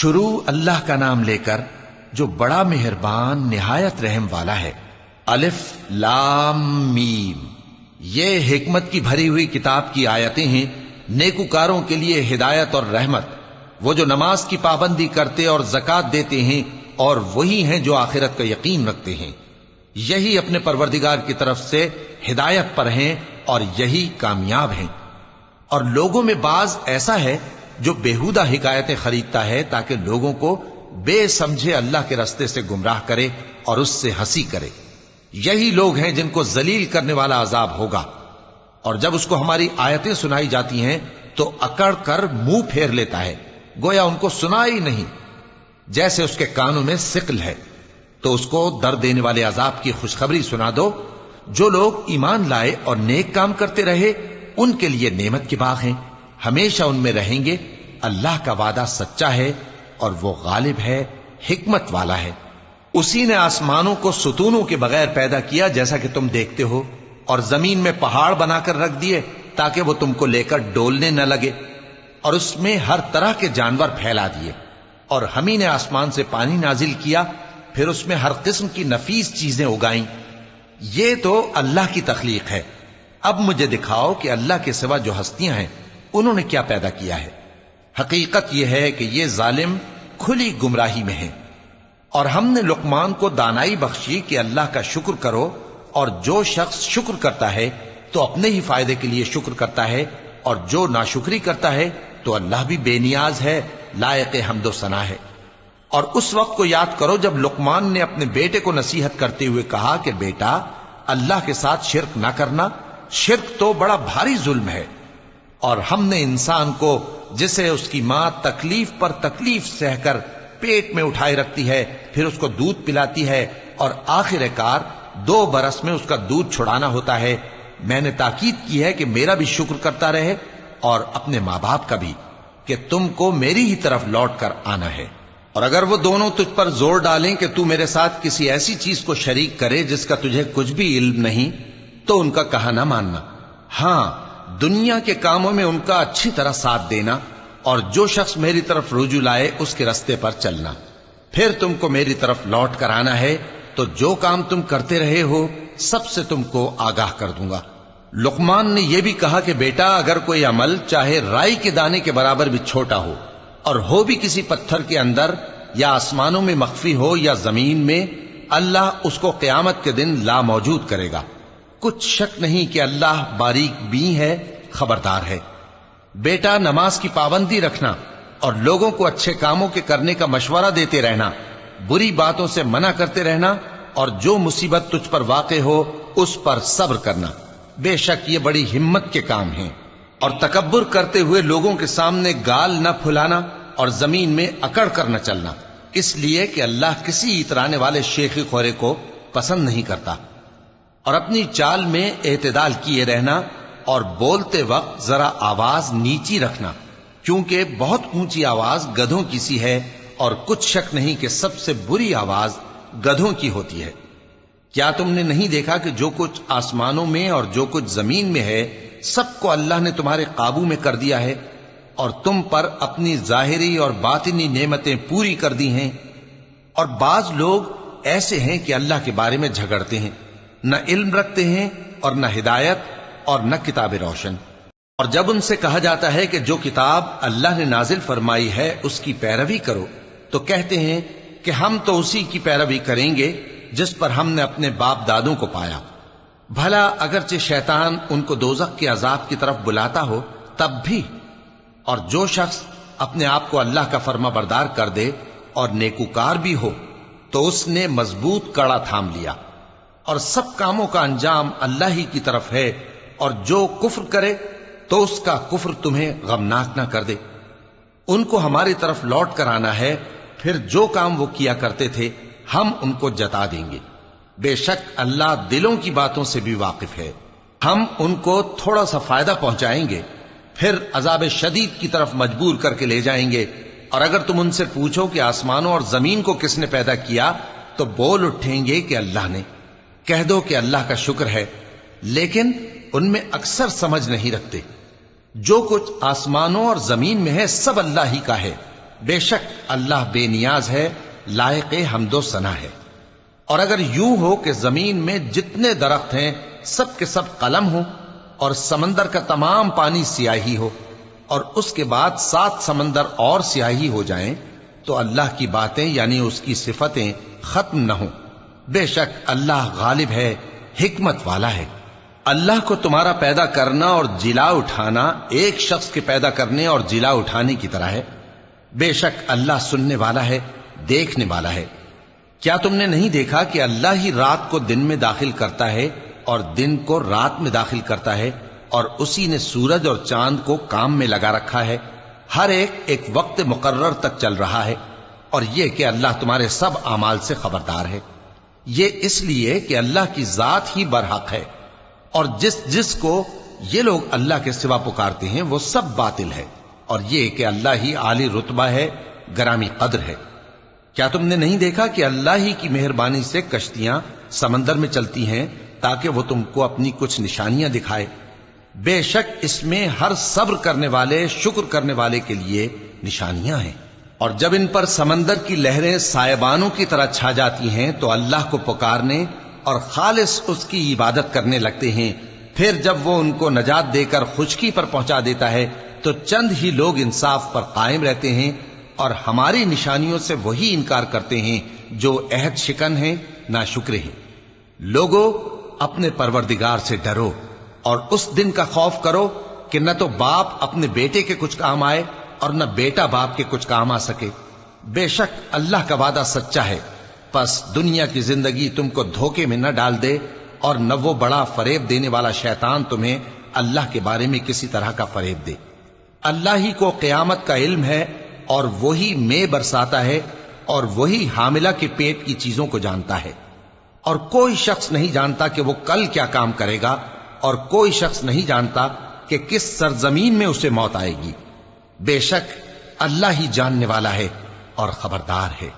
شروع اللہ کا نام لے کر جو بڑا مہربان نہایت رحم والا ہے۔ الف لام میم، یہ حکمت کی بھری ہوئی کتاب کی آیتیں ہیں، نیکوکاروں کے لیے ہدایت اور رحمت، وہ جو نماز کی پابندی کرتے اور زکوٰۃ دیتے ہیں، اور وہی ہیں جو آخرت کا یقین رکھتے ہیں، یہی اپنے پروردگار کی طرف سے ہدایت پر ہیں اور یہی کامیاب ہیں۔ اور لوگوں میں بعض ایسا ہے جو بیہودہ حکایتیں خریدتا ہے تاکہ لوگوں کو بے سمجھے اللہ کے رستے سے گمراہ کرے اور اس سے ہنسی کرے، یہی لوگ ہیں جن کو ذلیل کرنے والا عذاب ہوگا۔ اور جب اس کو ہماری آیتیں سنائی جاتی ہیں تو اکڑ کر منہ پھیر لیتا ہے، گویا ان کو سنا ہی نہیں، جیسے اس کے کانوں میں ثقل ہے۔ تو اس کو درد دینے والے عذاب کی خوشخبری سنا دو۔ جو لوگ ایمان لائے اور نیک کام کرتے رہے ان کے لیے نعمت کے باغ ہیں، ہمیشہ ان میں رہیں گے۔ اللہ کا وعدہ سچا ہے اور وہ غالب ہے، حکمت والا ہے۔ اسی نے آسمانوں کو ستونوں کے بغیر پیدا کیا جیسا کہ تم دیکھتے ہو، اور زمین میں پہاڑ بنا کر رکھ دیے تاکہ وہ تم کو لے کر ڈولنے نہ لگے، اور اس میں ہر طرح کے جانور پھیلا دیے۔ اور ہم ہی نے آسمان سے پانی نازل کیا، پھر اس میں ہر قسم کی نفیس چیزیں اگائیں۔ یہ تو اللہ کی تخلیق ہے۔ اب مجھے دکھاؤ کہ اللہ کے سوا جو ہستیاں ہیں انہوں نے کیا پیدا کیا ہے۔ حقیقت یہ ہے کہ یہ ظالم کھلی گمراہی میں ہیں۔ اور ہم نے لقمان کو دانائی بخشی کہ اللہ کا شکر کرو، اور جو شخص شکر کرتا ہے تو اپنے ہی فائدے کے لیے شکر کرتا ہے، اور جو ناشکری کرتا ہے تو اللہ بھی بے نیاز ہے، لائق حمد و ثنا ہے۔ اور اس وقت کو یاد کرو جب لقمان نے اپنے بیٹے کو نصیحت کرتے ہوئے کہا کہ بیٹا، اللہ کے ساتھ شرک نہ کرنا، شرک تو بڑا بھاری ظلم ہے۔ اور ہم نے انسان کو جسے اس کی ماں تکلیف پر تکلیف سہ کر پیٹ میں اٹھائے رکھتی ہے، پھر اس کو دودھ پلاتی ہے، اور آخر کار 2 برس میں اس کا دودھ چھڑانا ہوتا ہے، میں نے تاکید کی ہے کہ میرا بھی شکر کرتا رہے اور اپنے ماں باپ کا بھی، کہ تم کو میری ہی طرف لوٹ کر آنا ہے۔ اور اگر وہ دونوں تجھ پر زور ڈالیں کہ تو میرے ساتھ کسی ایسی چیز کو شریک کرے جس کا تجھے کچھ بھی علم نہیں، تو ان کا کہا نہ ماننا، ہاں دنیا کے کاموں میں ان کا اچھی طرح ساتھ دینا، اور جو شخص میری طرف رجوع لائے اس کے رستے پر چلنا۔ پھر تم کو میری طرف لوٹ کر آنا ہے، تو جو کام تم کرتے رہے ہو سب سے تم کو آگاہ کر دوں گا۔ لقمان نے یہ بھی کہا کہ بیٹا، اگر کوئی عمل چاہے رائی کے دانے کے برابر بھی چھوٹا ہو، اور ہو بھی کسی پتھر کے اندر یا آسمانوں میں مخفی ہو یا زمین میں، اللہ اس کو قیامت کے دن لا موجود کرے گا۔ کچھ شک نہیں کہ اللہ باریک بین ہے، خبردار ہے۔ بیٹا، نماز کی پابندی رکھنا اور لوگوں کو اچھے کاموں کے کرنے کا مشورہ دیتے رہنا، بری باتوں سے منع کرتے رہنا، اور جو مصیبت تجھ پر واقع ہو اس پر صبر کرنا، بے شک یہ بڑی ہمت کے کام ہیں۔ اور تکبر کرتے ہوئے لوگوں کے سامنے گال نہ پھلانا اور زمین میں اکڑ کر نہ چلنا، اس لیے کہ اللہ کسی اترانے والے شیخی خورے کو پسند نہیں کرتا۔ اور اپنی چال میں اعتدال کیے رہنا، اور بولتے وقت ذرا آواز نیچی رکھنا، کیونکہ بہت اونچی آواز گدھوں کی سی ہے، اور کچھ شک نہیں کہ سب سے بری آواز گدھوں کی ہوتی ہے۔ کیا تم نے نہیں دیکھا کہ جو کچھ آسمانوں میں اور جو کچھ زمین میں ہے سب کو اللہ نے تمہارے قابو میں کر دیا ہے، اور تم پر اپنی ظاہری اور باطنی نعمتیں پوری کر دی ہیں۔ اور بعض لوگ ایسے ہیں کہ اللہ کے بارے میں جھگڑتے ہیں، نہ علم رکھتے ہیں اور نہ ہدایت اور نہ کتاب روشن۔ اور جب ان سے کہا جاتا ہے کہ جو کتاب اللہ نے نازل فرمائی ہے اس کی پیروی کرو، تو کہتے ہیں کہ ہم تو اسی کی پیروی کریں گے جس پر ہم نے اپنے باپ دادوں کو پایا۔ بھلا اگرچہ شیطان ان کو دوزخ کے عذاب کی طرف بلاتا ہو تب بھی۔ اور جو شخص اپنے آپ کو اللہ کا فرما بردار کر دے اور نیکوکار بھی ہو تو اس نے مضبوط کڑا تھام لیا، اور سب کاموں کا انجام اللہ ہی کی طرف ہے۔ اور جو کفر کرے تو اس کا کفر تمہیں غمناک نہ کر دے۔ ان کو ہماری طرف لوٹ کر آنا ہے، پھر جو کام وہ کیا کرتے تھے ہم ان کو جتا دیں گے۔ بے شک اللہ دلوں کی باتوں سے بھی واقف ہے۔ ہم ان کو تھوڑا سا فائدہ پہنچائیں گے، پھر عذاب شدید کی طرف مجبور کر کے لے جائیں گے۔ اور اگر تم ان سے پوچھو کہ آسمانوں اور زمین کو کس نے پیدا کیا، تو بول اٹھیں گے کہ اللہ نے۔ کہہ دو کہ اللہ کا شکر ہے، لیکن ان میں اکثر سمجھ نہیں رکھتے۔ جو کچھ آسمانوں اور زمین میں ہے سب اللہ ہی کا ہے، بے شک اللہ بے نیاز ہے، لائق حمد و ثنا ہے۔ اور اگر یوں ہو کہ زمین میں جتنے درخت ہیں سب کے سب قلم ہو، اور سمندر کا تمام پانی سیاہی ہو، اور اس کے بعد 7 سمندر اور سیاہی ہو جائیں، تو اللہ کی باتیں یعنی اس کی صفتیں ختم نہ ہوں۔ بے شک اللہ غالب ہے، حکمت والا ہے۔ اللہ کو تمہارا پیدا کرنا اور جلا اٹھانا ایک شخص کے پیدا کرنے اور جلا اٹھانے کی طرح ہے۔ بے شک اللہ سننے والا ہے، دیکھنے والا ہے۔ کیا تم نے نہیں دیکھا کہ اللہ ہی رات کو دن میں داخل کرتا ہے اور دن کو رات میں داخل کرتا ہے، اور اسی نے سورج اور چاند کو کام میں لگا رکھا ہے، ہر ایک وقت مقرر تک چل رہا ہے، اور یہ کہ اللہ تمہارے سب اعمال سے خبردار ہے۔ یہ اس لیے کہ اللہ کی ذات ہی برحق ہے، اور جس کو یہ لوگ اللہ کے سوا پکارتے ہیں وہ سب باطل ہے، اور یہ کہ اللہ ہی عالی رتبہ ہے، گرامی قدر ہے۔ کیا تم نے نہیں دیکھا کہ اللہ ہی کی مہربانی سے کشتیاں سمندر میں چلتی ہیں تاکہ وہ تم کو اپنی کچھ نشانیاں دکھائے؟ بے شک اس میں ہر صبر کرنے والے، شکر کرنے والے کے لیے نشانیاں ہیں۔ اور جب ان پر سمندر کی لہریں سائبانوں کی طرح چھا جاتی ہیں تو اللہ کو پکارنے اور خالص اس کی عبادت کرنے لگتے ہیں، پھر جب وہ ان کو نجات دے کر خشکی پر پہنچا دیتا ہے تو چند ہی لوگ انصاف پر قائم رہتے ہیں، اور ہماری نشانیوں سے وہی انکار کرتے ہیں جو عہد شکن ہیں، ناشکرے ہیں۔ لوگو اپنے پروردگار سے ڈرو اور اس دن کا خوف کرو کہ نہ تو باپ اپنے بیٹے کے کچھ کام آئے اور نہ بیٹا باپ کے کچھ کام آ سکے۔ بے شک اللہ کا وعدہ سچا ہے، پس دنیا کی زندگی تم کو دھوکے میں نہ ڈال دے، اور نہ وہ بڑا فریب دینے والا شیطان تمہیں اللہ کے بارے میں کسی طرح کا فریب دے۔ اللہ ہی کو قیامت کا علم ہے، اور وہی میں برساتا ہے، اور وہی حاملہ کے پیٹ کی چیزوں کو جانتا ہے، اور کوئی شخص نہیں جانتا کہ وہ کل کیا کام کرے گا، اور کوئی شخص نہیں جانتا کہ کس سرزمین میں اسے موت آئے گی۔ بے شک اللہ ہی جاننے والا ہے اور خبردار ہے۔